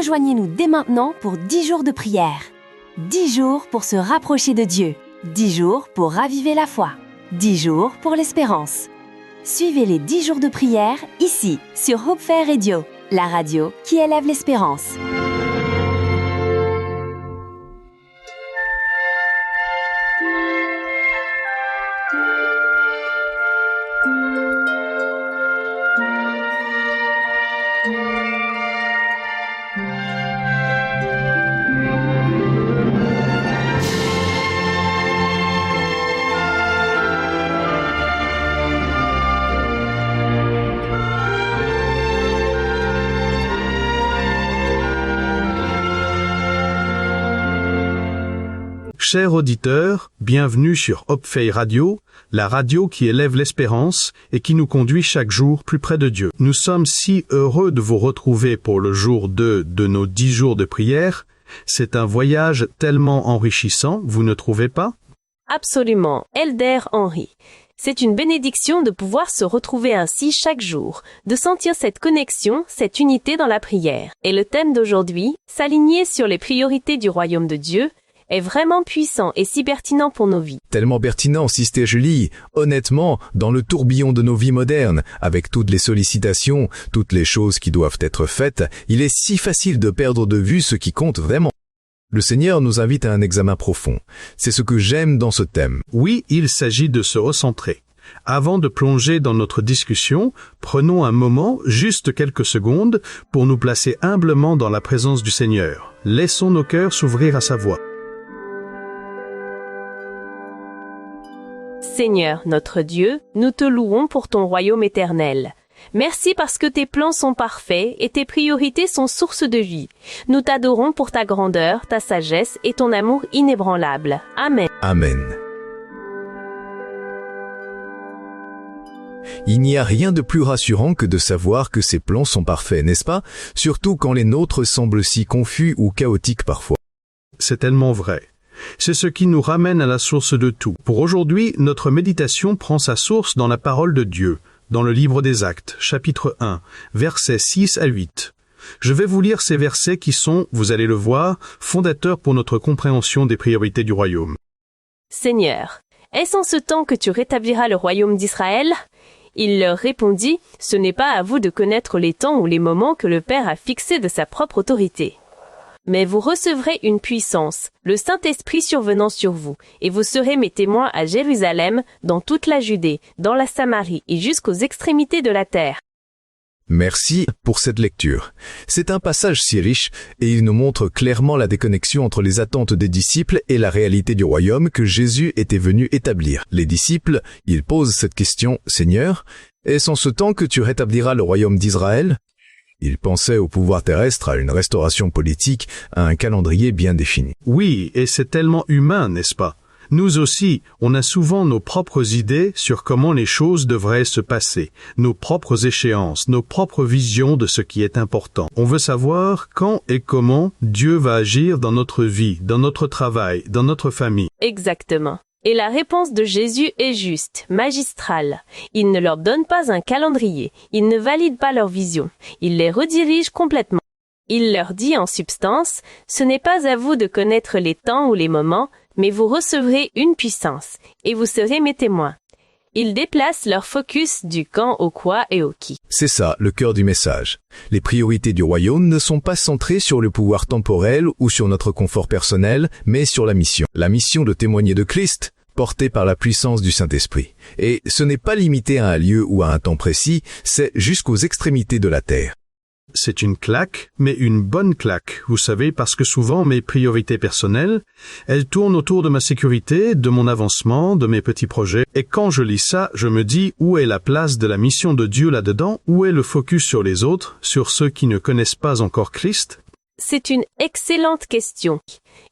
Rejoignez-nous dès maintenant pour 10 jours de prière. 10 jours pour se rapprocher de Dieu. 10 jours pour raviver la foi. 10 jours pour l'espérance. Suivez les 10 jours de prière ici, sur Hope Fair Radio, la radio qui élève l'espérance. Chers auditeurs, bienvenue sur Hope Fair Radio, la radio qui élève l'espérance et qui nous conduit chaque jour plus près de Dieu. Nous sommes si heureux de vous retrouver pour le jour 2 de nos 10 jours de prière. C'est un voyage tellement enrichissant, vous ne trouvez pas? Absolument, Elder Henry. C'est une bénédiction de pouvoir se retrouver ainsi chaque jour, de sentir cette connexion, cette unité dans la prière. Et le thème d'aujourd'hui, s'aligner sur les priorités du royaume de Dieu, est vraiment puissant et si pertinent pour nos vies. Tellement pertinent, Sister Julie. Honnêtement, dans le tourbillon de nos vies modernes, avec toutes les sollicitations, toutes les choses qui doivent être faites, il est si facile de perdre de vue ce qui compte vraiment. Le Seigneur nous invite à un examen profond. C'est ce que j'aime dans ce thème. Oui, il s'agit de se recentrer. Avant de plonger dans notre discussion, prenons un moment, juste quelques secondes, pour nous placer humblement dans la présence du Seigneur. Laissons nos cœurs s'ouvrir à sa voix. Seigneur, notre Dieu, nous te louons pour ton royaume éternel. Merci parce que tes plans sont parfaits et tes priorités sont source de vie. Nous t'adorons pour ta grandeur, ta sagesse et ton amour inébranlable. Amen. Amen. Il n'y a rien de plus rassurant que de savoir que ces plans sont parfaits, n'est-ce pas? Surtout quand les nôtres semblent si confus ou chaotiques parfois. C'est tellement vrai. C'est ce qui nous ramène à la source de tout. Pour aujourd'hui, notre méditation prend sa source dans la parole de Dieu, dans le livre des Actes, chapitre 1, versets 6 à 8. Je vais vous lire ces versets qui sont, vous allez le voir, fondateurs pour notre compréhension des priorités du royaume. Seigneur, est-ce en ce temps que tu rétabliras le royaume d'Israël? Il leur répondit, ce n'est pas à vous de connaître les temps ou les moments que le Père a fixés de sa propre autorité. Mais vous recevrez une puissance, le Saint-Esprit survenant sur vous, et vous serez mes témoins à Jérusalem, dans toute la Judée, dans la Samarie et jusqu'aux extrémités de la terre. Merci pour cette lecture. C'est un passage si riche et il nous montre clairement la déconnexion entre les attentes des disciples et la réalité du royaume que Jésus était venu établir. Les disciples, ils posent cette question, « Seigneur, est-ce en ce temps que tu rétabliras le royaume d'Israël ?» Ils pensaient au pouvoir terrestre, à une restauration politique, à un calendrier bien défini. Oui, et c'est tellement humain, n'est-ce pas? Nous aussi, on a souvent nos propres idées sur comment les choses devraient se passer, nos propres échéances, nos propres visions de ce qui est important. On veut savoir quand et comment Dieu va agir dans notre vie, dans notre travail, dans notre famille. Exactement. Et la réponse de Jésus est juste, magistrale. Il ne leur donne pas un calendrier, il ne valide pas leur vision, il les redirige complètement. Il leur dit en substance, ce n'est pas à vous de connaître les temps ou les moments, mais vous recevrez une puissance, et vous serez mes témoins. Il déplace leur focus du quand au quoi et au qui. C'est ça, le cœur du message. Les priorités du royaume ne sont pas centrées sur le pouvoir temporel ou sur notre confort personnel, mais sur la mission. La mission de témoigner de Christ, portée par la puissance du Saint-Esprit. Et ce n'est pas limité à un lieu ou à un temps précis, c'est jusqu'aux extrémités de la terre. C'est une claque, mais une bonne claque, vous savez, parce que souvent mes priorités personnelles, elles tournent autour de ma sécurité, de mon avancement, de mes petits projets. Et quand je lis ça, je me dis où est la place de la mission de Dieu là-dedans? Où est le focus sur les autres, sur ceux qui ne connaissent pas encore Christ? C'est une excellente question.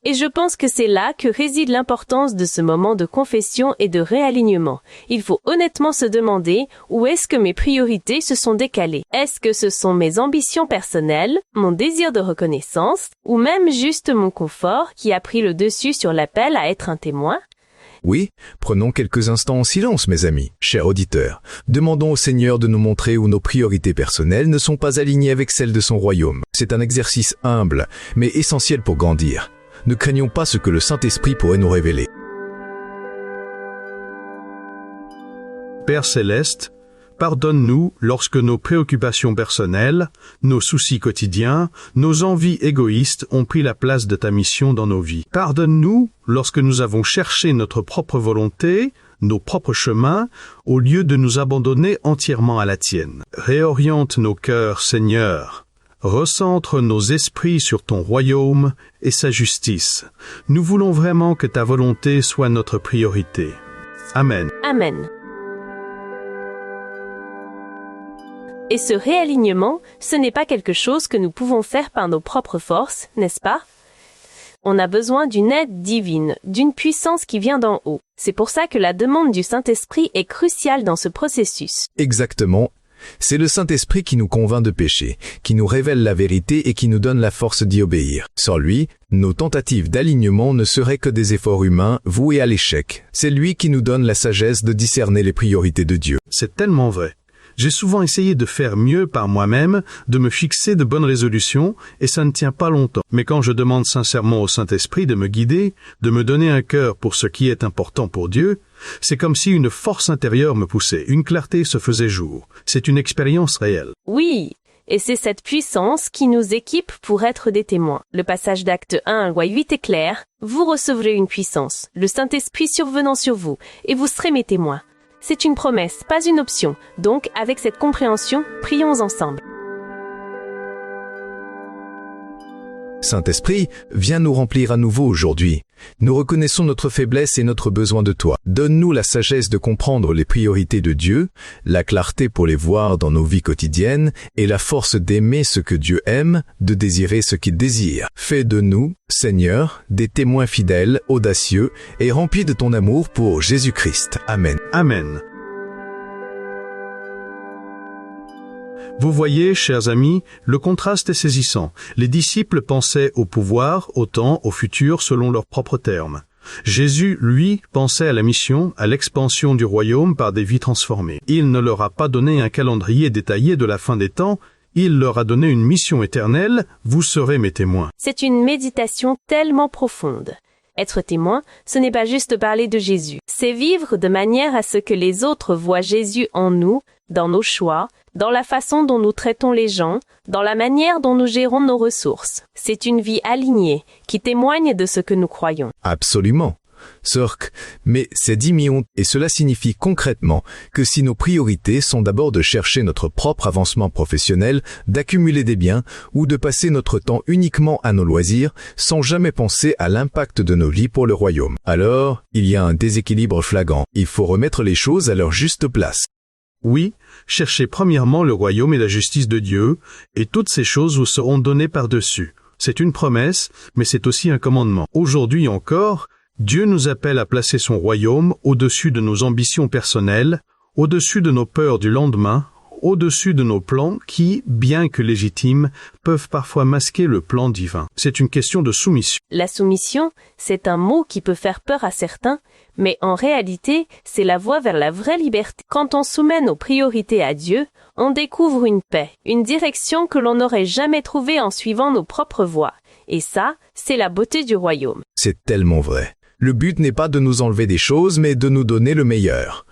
Et je pense que c'est là que réside l'importance de ce moment de confession et de réalignement. Il faut honnêtement se demander où est-ce que mes priorités se sont décalées. Est-ce que ce sont mes ambitions personnelles, mon désir de reconnaissance, ou même juste mon confort qui a pris le dessus sur l'appel à être un témoin? Oui, prenons quelques instants en silence, mes amis, chers auditeurs. Demandons au Seigneur de nous montrer où nos priorités personnelles ne sont pas alignées avec celles de son royaume. C'est un exercice humble, mais essentiel pour grandir. Ne craignons pas ce que le Saint-Esprit pourrait nous révéler. Père céleste, pardonne-nous lorsque nos préoccupations personnelles, nos soucis quotidiens, nos envies égoïstes ont pris la place de ta mission dans nos vies. Pardonne-nous lorsque nous avons cherché notre propre volonté, nos propres chemins, au lieu de nous abandonner entièrement à la tienne. Réoriente nos cœurs, Seigneur. Recentre nos esprits sur ton royaume et sa justice. Nous voulons vraiment que ta volonté soit notre priorité. Amen. Amen. Et ce réalignement, ce n'est pas quelque chose que nous pouvons faire par nos propres forces, n'est-ce pas? On a besoin d'une aide divine, d'une puissance qui vient d'en haut. C'est pour ça que la demande du Saint-Esprit est cruciale dans ce processus. Exactement. C'est le Saint-Esprit qui nous convainc de pécher, qui nous révèle la vérité et qui nous donne la force d'y obéir. Sans lui, nos tentatives d'alignement ne seraient que des efforts humains voués à l'échec. C'est lui qui nous donne la sagesse de discerner les priorités de Dieu. C'est tellement vrai. J'ai souvent essayé de faire mieux par moi-même, de me fixer de bonnes résolutions, et ça ne tient pas longtemps. Mais quand je demande sincèrement au Saint-Esprit de me guider, de me donner un cœur pour ce qui est important pour Dieu, c'est comme si une force intérieure me poussait, une clarté se faisait jour. C'est une expérience réelle. Oui, et c'est cette puissance qui nous équipe pour être des témoins. Le passage d'Acte 1, loi 8 est clair. Vous recevrez une puissance, le Saint-Esprit survenant sur vous, et vous serez mes témoins. C'est une promesse, pas une option. Donc, avec cette compréhension, prions ensemble. Saint-Esprit, viens nous remplir à nouveau aujourd'hui. Nous reconnaissons notre faiblesse et notre besoin de toi. Donne-nous la sagesse de comprendre les priorités de Dieu, la clarté pour les voir dans nos vies quotidiennes et la force d'aimer ce que Dieu aime, de désirer ce qu'il désire. Fais de nous, Seigneur, des témoins fidèles, audacieux et remplis de ton amour pour Jésus-Christ. Amen. Amen. Vous voyez, chers amis, le contraste est saisissant. Les disciples pensaient au pouvoir, au temps, au futur selon leurs propres termes. Jésus, lui, pensait à la mission, à l'expansion du royaume par des vies transformées. Il ne leur a pas donné un calendrier détaillé de la fin des temps, il leur a donné une mission éternelle, vous serez mes témoins. C'est une méditation tellement profonde. Être témoin, ce n'est pas juste parler de Jésus. C'est vivre de manière à ce que les autres voient Jésus en nous, dans nos choix, dans la façon dont nous traitons les gens, dans la manière dont nous gérons nos ressources. C'est une vie alignée, qui témoigne de ce que nous croyons. Absolument. Sörk, mais c'est 10 millions et cela signifie concrètement que si nos priorités sont d'abord de chercher notre propre avancement professionnel, d'accumuler des biens ou de passer notre temps uniquement à nos loisirs sans jamais penser à l'impact de nos vies pour le royaume, alors il y a un déséquilibre flagrant. Il faut remettre les choses à leur juste place. Oui, cherchez premièrement le royaume et la justice de Dieu, et toutes ces choses vous seront données par-dessus. C'est une promesse, mais c'est aussi un commandement. Aujourd'hui encore, Dieu nous appelle à placer son royaume au-dessus de nos ambitions personnelles, au-dessus de nos peurs du lendemain, au-dessus de nos plans qui, bien que légitimes, peuvent parfois masquer le plan divin. C'est une question de soumission. La soumission, c'est un mot qui peut faire peur à certains, mais en réalité, c'est la voie vers la vraie liberté. Quand on soumet nos priorités à Dieu, on découvre une paix, une direction que l'on n'aurait jamais trouvée en suivant nos propres voies. Et ça, c'est la beauté du royaume. C'est tellement vrai. Le but n'est pas de nous enlever des choses, mais de nous donner le meilleur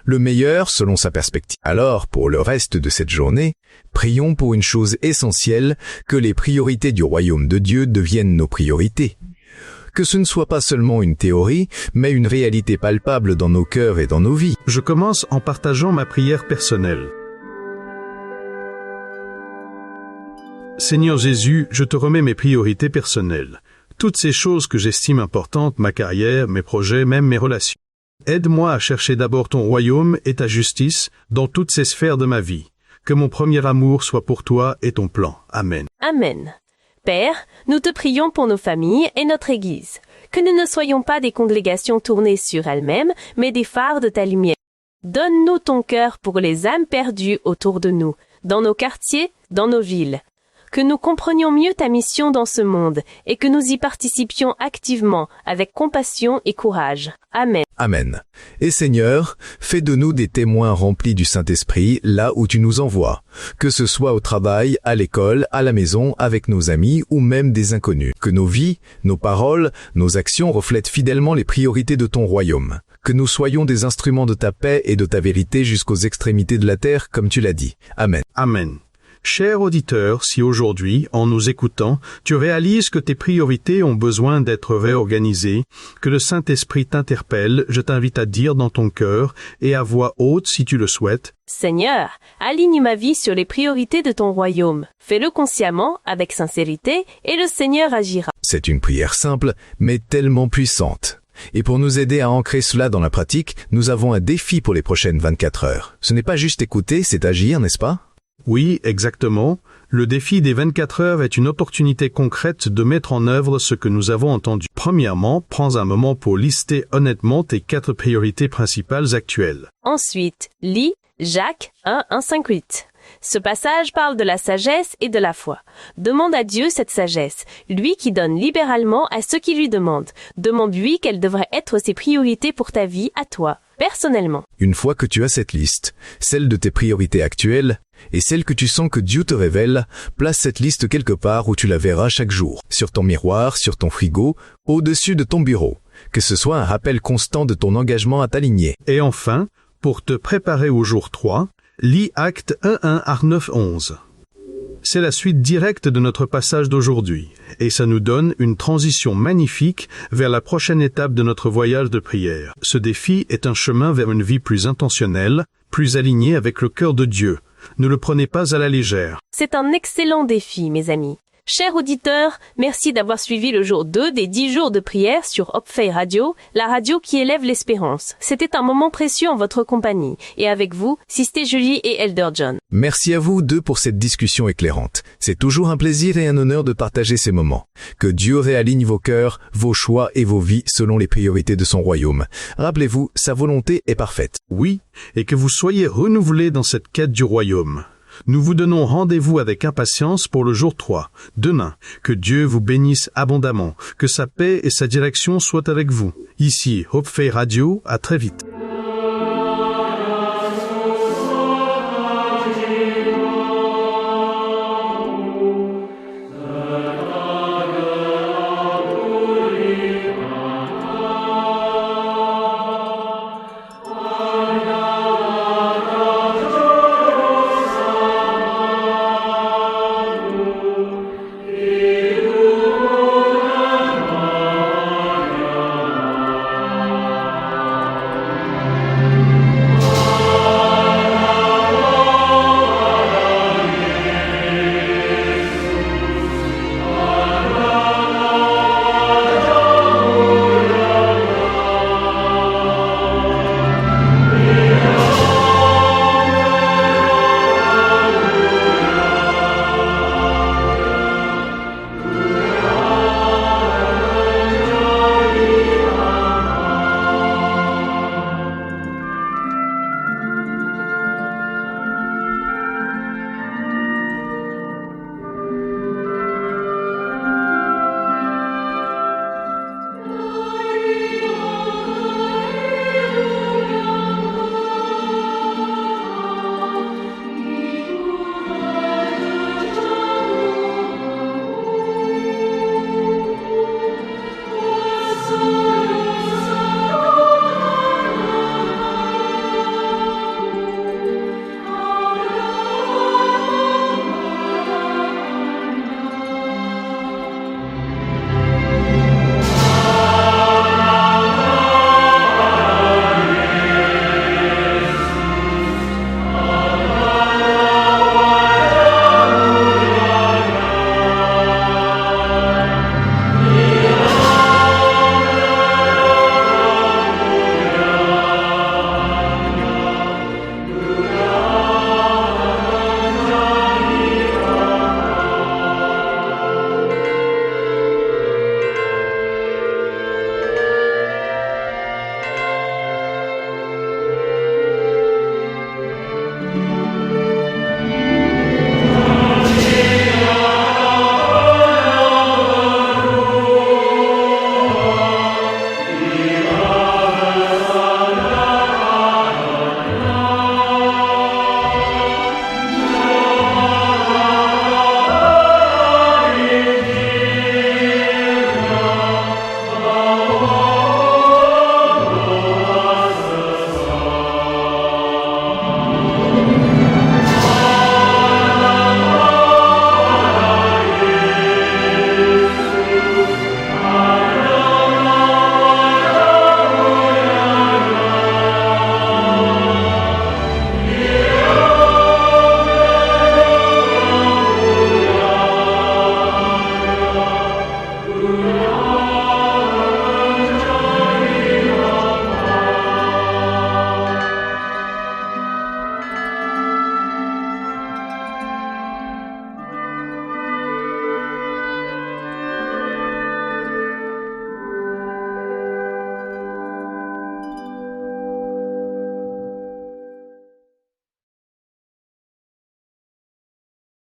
selon sa perspective. Alors, pour le reste de cette journée, prions pour une chose essentielle, que les priorités du royaume de Dieu deviennent nos priorités. Que ce ne soit pas seulement une théorie, mais une réalité palpable dans nos cœurs et dans nos vies. Je commence en partageant ma prière personnelle. Seigneur Jésus, je te remets mes priorités personnelles. Toutes ces choses que j'estime importantes, ma carrière, mes projets, même mes relations. Aide-moi à chercher d'abord ton royaume et ta justice dans toutes ces sphères de ma vie. Que mon premier amour soit pour toi et ton plan. Amen. Amen. Père, nous te prions pour nos familles et notre Église. Que nous ne soyons pas des congrégations tournées sur elles-mêmes, mais des phares de ta lumière. Donne-nous ton cœur pour les âmes perdues autour de nous, dans nos quartiers, dans nos villes. que nous comprenions mieux ta mission dans ce monde et que nous y participions activement, avec compassion et courage. Amen. Amen. Et Seigneur, fais de nous des témoins remplis du Saint-Esprit là où tu nous envoies, que ce soit au travail, à l'école, à la maison, avec nos amis ou même des inconnus. Que nos vies, nos paroles, nos actions reflètent fidèlement les priorités de ton royaume. Que nous soyons des instruments de ta paix et de ta vérité jusqu'aux extrémités de la terre, comme tu l'as dit. Amen. Amen. Cher auditeur, si aujourd'hui, en nous écoutant, tu réalises que tes priorités ont besoin d'être réorganisées, que le Saint-Esprit t'interpelle, je t'invite à dire dans ton cœur et à voix haute si tu le souhaites: Seigneur, aligne ma vie sur les priorités de ton royaume. Fais-le consciemment, avec sincérité, et le Seigneur agira. C'est une prière simple, mais tellement puissante. Et pour nous aider à ancrer cela dans la pratique, nous avons un défi pour les prochaines 24 heures. Ce n'est pas juste écouter, c'est agir, n'est-ce pas? Oui, exactement. Le défi des 24 heures est une opportunité concrète de mettre en œuvre ce que nous avons entendu. Premièrement, prends un moment pour lister honnêtement tes 4 priorités principales actuelles. Ensuite, lis Jacques 1:1-5-8. Ce passage parle de la sagesse et de la foi. Demande à Dieu cette sagesse, lui qui donne libéralement à ceux qui lui demandent. Demande-lui quelles devraient être ses priorités pour ta vie, à toi, personnellement. Une fois que tu as cette liste, celle de tes priorités actuelles, et celle que tu sens que Dieu te révèle, place cette liste quelque part où tu la verras chaque jour, sur ton miroir, sur ton frigo, au-dessus de ton bureau. Que ce soit un rappel constant de ton engagement à t'aligner. Et enfin, pour te préparer au jour 3, lis Actes 1:1-9-11. C'est la suite directe de notre passage d'aujourd'hui, et ça nous donne une transition magnifique vers la prochaine étape de notre voyage de prière. Ce défi est un chemin vers une vie plus intentionnelle, plus alignée avec le cœur de Dieu. Ne le prenez pas à la légère. C'est un excellent défi, mes amis. Chers auditeurs, merci d'avoir suivi le jour 2 des 10 jours de prière sur Hope Faith Radio, la radio qui élève l'espérance. C'était un moment précieux en votre compagnie. Et avec vous, Sister Julie et Elder John. Merci à vous deux pour cette discussion éclairante. C'est toujours un plaisir et un honneur de partager ces moments. Que Dieu réaligne vos cœurs, vos choix et vos vies selon les priorités de son royaume. Rappelez-vous, sa volonté est parfaite. Oui, et que vous soyez renouvelés dans cette quête du royaume. Nous vous donnons rendez-vous avec impatience pour le jour 3, demain. Que Dieu vous bénisse abondamment, que sa paix et sa direction soient avec vous. Ici, Hope Faith Radio, à très vite.